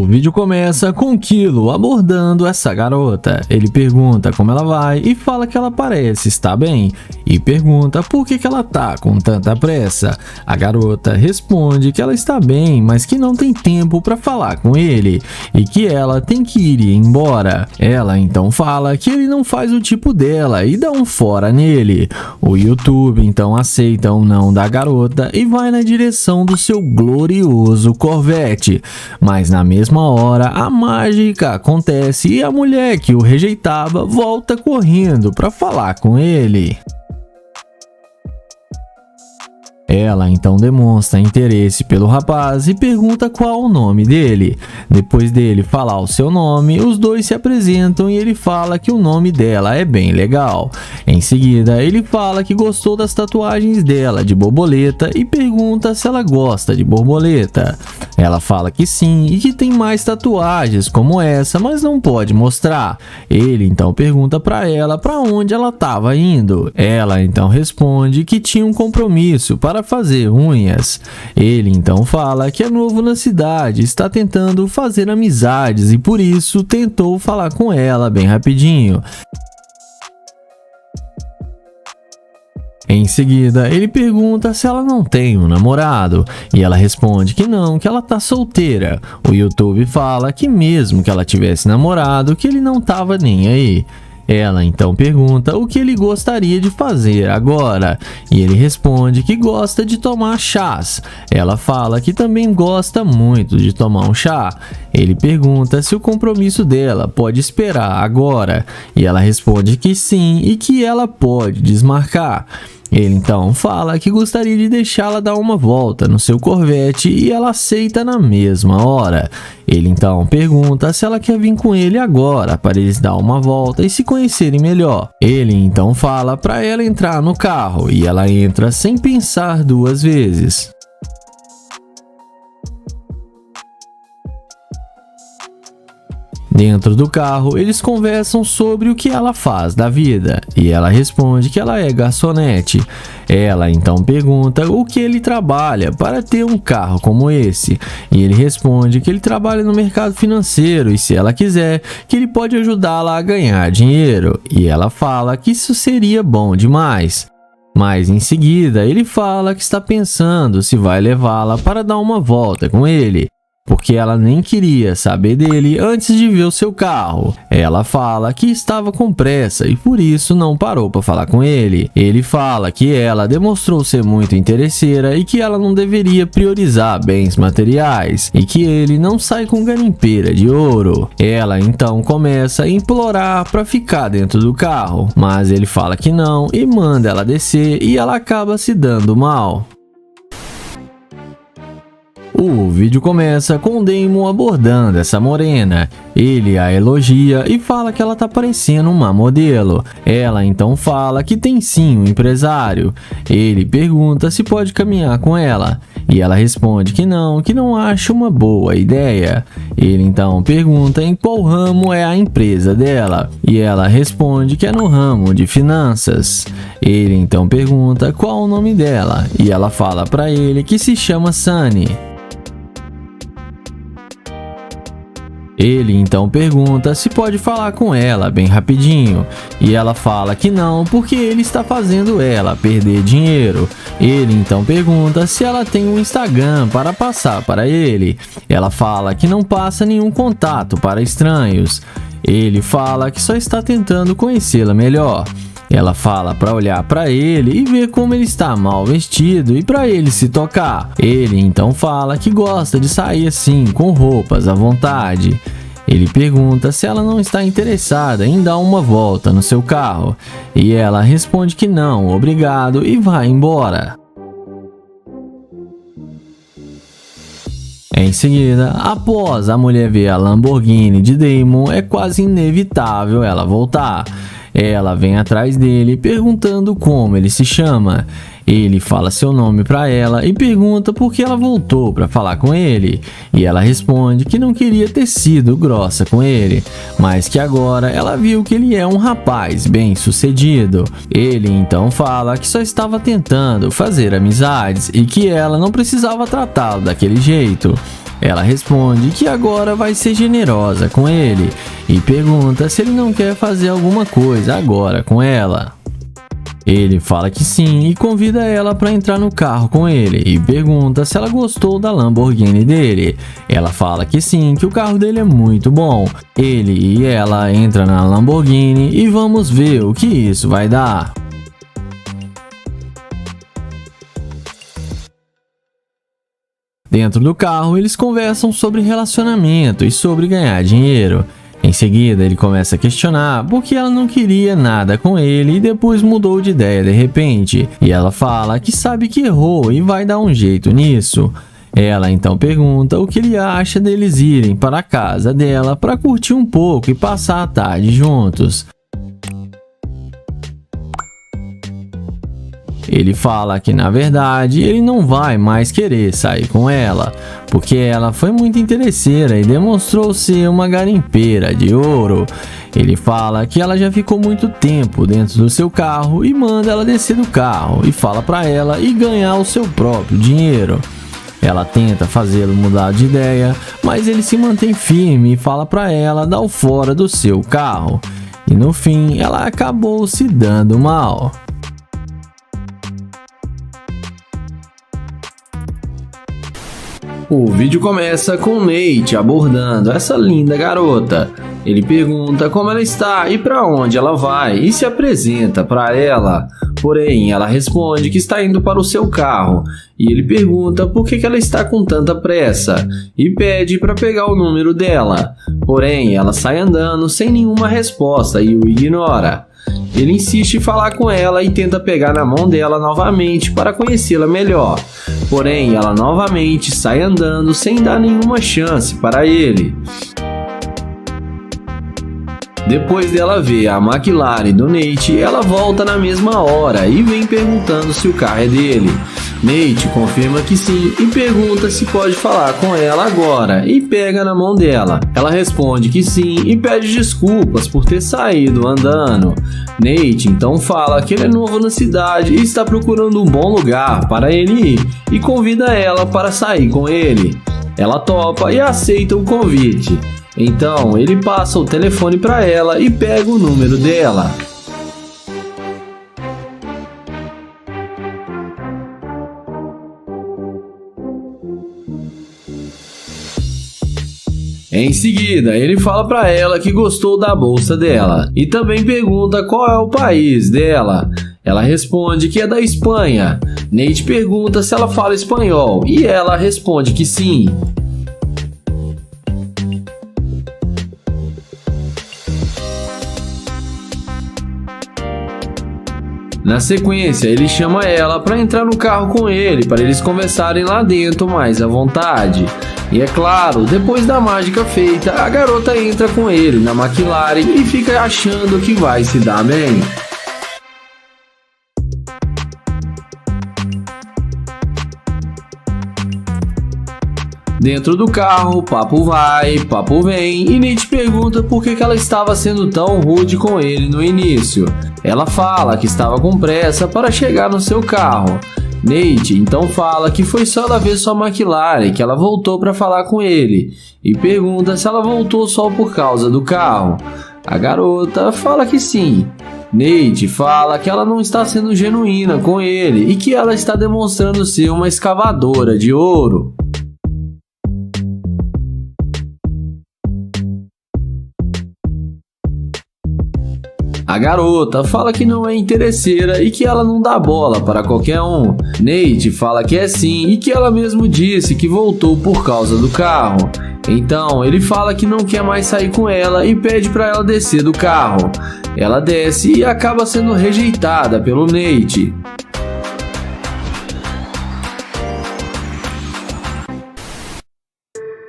O vídeo começa com Kilo abordando essa garota. Ele pergunta como ela vai e fala que ela parece estar bem. E pergunta por que ela tá com tanta pressa. A garota responde que ela está bem, mas que não tem tempo para falar com ele e que ela tem que ir embora. Ela então fala que ele não faz o tipo dela e dá um fora nele. O YouTube então aceita o não da garota e vai na direção do seu glorioso Corvette. Mas na mesma hora a mágica acontece e a mulher que o rejeitava volta correndo para falar com ele. Ela então demonstra interesse pelo rapaz e pergunta qual o nome dele. Depois dele falar o seu nome, os dois se apresentam e ele fala que o nome dela é bem legal. Em seguida, ele fala que gostou das tatuagens dela de borboleta e pergunta se ela gosta de borboleta. Ela fala que sim e que tem mais tatuagens como essa, mas não pode mostrar. Ele então pergunta para ela para onde ela estava indo. Ela então responde que tinha um compromisso para fazer unhas. Ele então fala que é novo na cidade, está tentando fazer amizades e por isso tentou falar com ela bem rapidinho. Em seguida, ele pergunta se ela não tem um namorado e ela responde que não, que ela tá solteira. O YouTube fala que mesmo que ela tivesse namorado, que ele não tava nem aí. Ela então pergunta o que ele gostaria de fazer agora e ele responde que gosta de tomar chás. Ela fala que também gosta muito de tomar um chá. Ele pergunta se o compromisso dela pode esperar agora e ela responde que sim e que ela pode desmarcar. Ele então fala que gostaria de deixá-la dar uma volta no seu Corvette e ela aceita na mesma hora. Ele então pergunta se ela quer vir com ele agora para eles dar uma volta e se conhecerem melhor. Ele então fala para ela entrar no carro e ela entra sem pensar duas vezes. Dentro do carro, eles conversam sobre o que ela faz da vida e ela responde que ela é garçonete. Ela então pergunta o que ele trabalha para ter um carro como esse e ele responde que ele trabalha no mercado financeiro e se ela quiser, que ele pode ajudá-la a ganhar dinheiro e ela fala que isso seria bom demais. Mas em seguida, ele fala que está pensando se vai levá-la para dar uma volta com ele, porque ela nem queria saber dele antes de ver o seu carro. Ela fala que estava com pressa e por isso não parou para falar com ele. Ele fala que ela demonstrou ser muito interesseira e que ela não deveria priorizar bens materiais e que ele não sai com garimpeira de ouro. Ela então começa a implorar para ficar dentro do carro, mas ele fala que não e manda ela descer e ela acaba se dando mal. O vídeo começa com Damon abordando essa morena. Ele a elogia e fala que ela tá parecendo uma modelo. Ela então fala que tem sim um empresário. Ele pergunta se pode caminhar com ela. E ela responde que não acha uma boa ideia. Ele então pergunta em qual ramo é a empresa dela. E ela responde que é no ramo de finanças. Ele então pergunta qual o nome dela. E ela fala para ele que se chama Sunny. Ele então pergunta se pode falar com ela bem rapidinho e ela fala que não porque ele está fazendo ela perder dinheiro. Ele então pergunta se ela tem um Instagram para passar para ele. Ela fala que não passa nenhum contato para estranhos. Ele fala que só está tentando conhecê-la melhor. Ela fala para olhar para ele e ver como ele está mal vestido e para ele se tocar. Ele então fala que gosta de sair assim, com roupas à vontade. Ele pergunta se ela não está interessada em dar uma volta no seu carro. E ela responde que não, obrigado, e vai embora. Em seguida, após a mulher ver a Lamborghini de Damon, é quase inevitável ela voltar. Ela vem atrás dele perguntando como ele se chama. Ele fala seu nome para ela e pergunta por que ela voltou para falar com ele. E ela responde que não queria ter sido grossa com ele, mas que agora ela viu que ele é um rapaz bem sucedido. Ele então fala que só estava tentando fazer amizades e que ela não precisava tratá-lo daquele jeito. Ela responde que agora vai ser generosa com ele e pergunta se ele não quer fazer alguma coisa agora com ela. Ele fala que sim e convida ela para entrar no carro com ele e pergunta se ela gostou da Lamborghini dele. Ela fala que sim, que o carro dele é muito bom. Ele e ela entram na Lamborghini e vamos ver o que isso vai dar. Dentro do carro, eles conversam sobre relacionamento e sobre ganhar dinheiro. Em seguida, ele começa a questionar por que ela não queria nada com ele e depois mudou de ideia de repente. E ela fala que sabe que errou e vai dar um jeito nisso. Ela então pergunta o que ele acha deles irem para a casa dela para curtir um pouco e passar a tarde juntos. Ele fala que na verdade ele não vai mais querer sair com ela, porque ela foi muito interesseira e demonstrou ser uma garimpeira de ouro. Ele fala que ela já ficou muito tempo dentro do seu carro e manda ela descer do carro e fala para ela ir ganhar o seu próprio dinheiro. Ela tenta fazê-lo mudar de ideia, mas ele se mantém firme e fala para ela dar o fora do seu carro. E no fim ela acabou se dando mal. O vídeo começa com Nate abordando essa linda garota. Ele pergunta como ela está e para onde ela vai e se apresenta para ela. Porém, ela responde que está indo para o seu carro e ele pergunta por que ela está com tanta pressa e pede para pegar o número dela. Porém, ela sai andando sem nenhuma resposta e o ignora. Ele insiste em falar com ela e tenta pegar na mão dela novamente para conhecê-la melhor. Porém, ela novamente sai andando sem dar nenhuma chance para ele. Depois dela ver a McLaren do Nate, ela volta na mesma hora e vem perguntando se o carro é dele. Nate confirma que sim e pergunta se pode falar com ela agora e pega na mão dela. Ela responde que sim e pede desculpas por ter saído andando. Nate então fala que ele é novo na cidade e está procurando um bom lugar para ele ir e convida ela para sair com ele. Ela topa e aceita o convite. Então ele passa o telefone para ela e pega o número dela. Em seguida, ele fala para ela que gostou da bolsa dela e também pergunta qual é o país dela. Ela responde que é da Espanha. Nate pergunta se ela fala espanhol e ela responde que sim. Na sequência, ele chama ela para entrar no carro com ele, para eles conversarem lá dentro mais à vontade. E é claro, depois da mágica feita, a garota entra com ele na McLaren e fica achando que vai se dar bem. Dentro do carro, papo vai, papo vem e Nate pergunta por que ela estava sendo tão rude com ele no início. Ela fala que estava com pressa para chegar no seu carro. Nate então fala que foi só ela ver sua McLaren que ela voltou para falar com ele e pergunta se ela voltou só por causa do carro. A garota fala que sim. Nate fala que ela não está sendo genuína com ele e que ela está demonstrando ser uma escavadora de ouro. A garota fala que não é interesseira e que ela não dá bola para qualquer um. Nate fala que é sim e que ela mesmo disse que voltou por causa do carro. Então ele fala que não quer mais sair com ela e pede para ela descer do carro. Ela desce e acaba sendo rejeitada pelo Nate.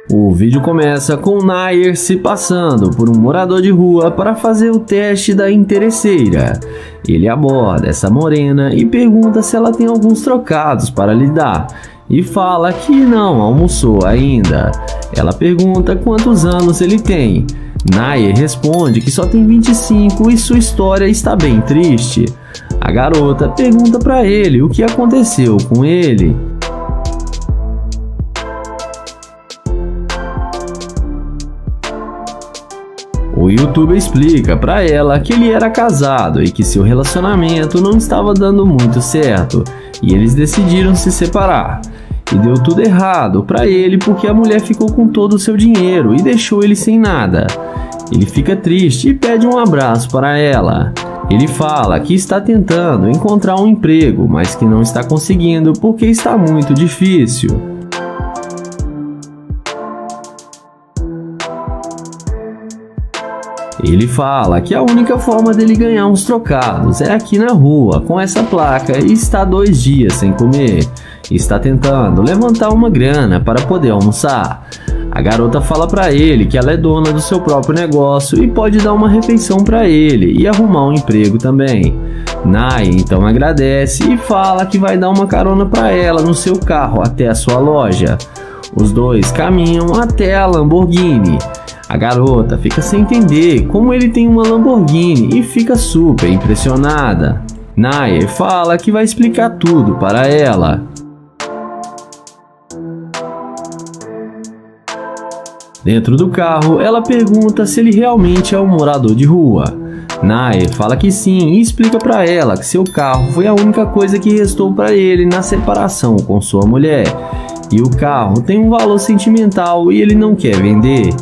O vídeo começa com Nair se passando por um morador de rua para fazer o teste da interesseira. Ele aborda essa morena e pergunta se ela tem alguns trocados para lhe dar e fala que não almoçou ainda. Ela pergunta quantos anos ele tem. Nair responde que só tem 25 e sua história está bem triste. A garota pergunta para ele o que aconteceu com ele. O youtuber explica pra ela que ele era casado e que seu relacionamento não estava dando muito certo e eles decidiram se separar. E deu tudo errado pra ele porque a mulher ficou com todo o seu dinheiro e deixou ele sem nada. Ele fica triste e pede um abraço para ela. Ele fala que está tentando encontrar um emprego, mas que não está conseguindo porque está muito difícil. Ele fala que a única forma dele ganhar uns trocados é aqui na rua, com essa placa, e está 2 dias sem comer. Está tentando levantar uma grana para poder almoçar. A garota fala para ele que ela é dona do seu próprio negócio e pode dar uma refeição para ele e arrumar um emprego também. Nai então agradece e fala que vai dar uma carona para ela no seu carro até a sua loja. Os dois caminham até a Lamborghini. A garota fica sem entender como ele tem uma Lamborghini e fica super impressionada. Nair fala que vai explicar tudo para ela. Dentro do carro, ela pergunta se ele realmente é um morador de rua. Nair fala que sim e explica para ela que seu carro foi a única coisa que restou para ele na separação com sua mulher. E o carro tem um valor sentimental e ele não quer vender.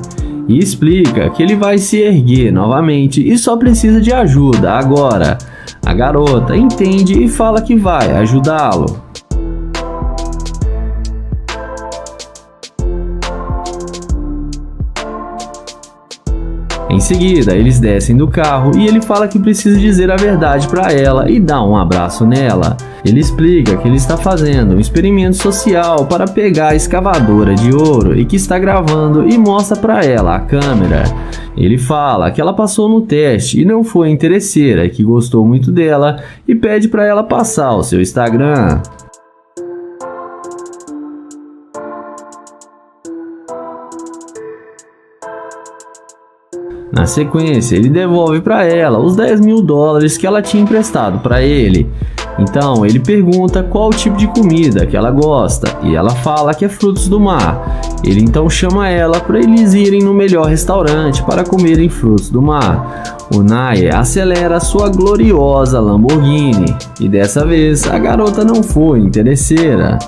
E explica que ele vai se erguer novamente e só precisa de ajuda agora. A garota entende e fala que vai ajudá-lo. Em seguida, eles descem do carro e ele fala que precisa dizer a verdade para ela e dá um abraço nela. Ele explica que ele está fazendo um experimento social para pegar a escavadora de ouro e que está gravando e mostra para ela a câmera. Ele fala que ela passou no teste e não foi interesseira e que gostou muito dela e pede para ela passar o seu Instagram. Na sequência, ele devolve para ela os $10.000 que ela tinha emprestado para ele. Então, ele pergunta qual o tipo de comida que ela gosta e ela fala que é frutos do mar. Ele então chama ela para eles irem no melhor restaurante para comerem frutos do mar. O Nair acelera sua gloriosa Lamborghini e dessa vez a garota não foi interesseira.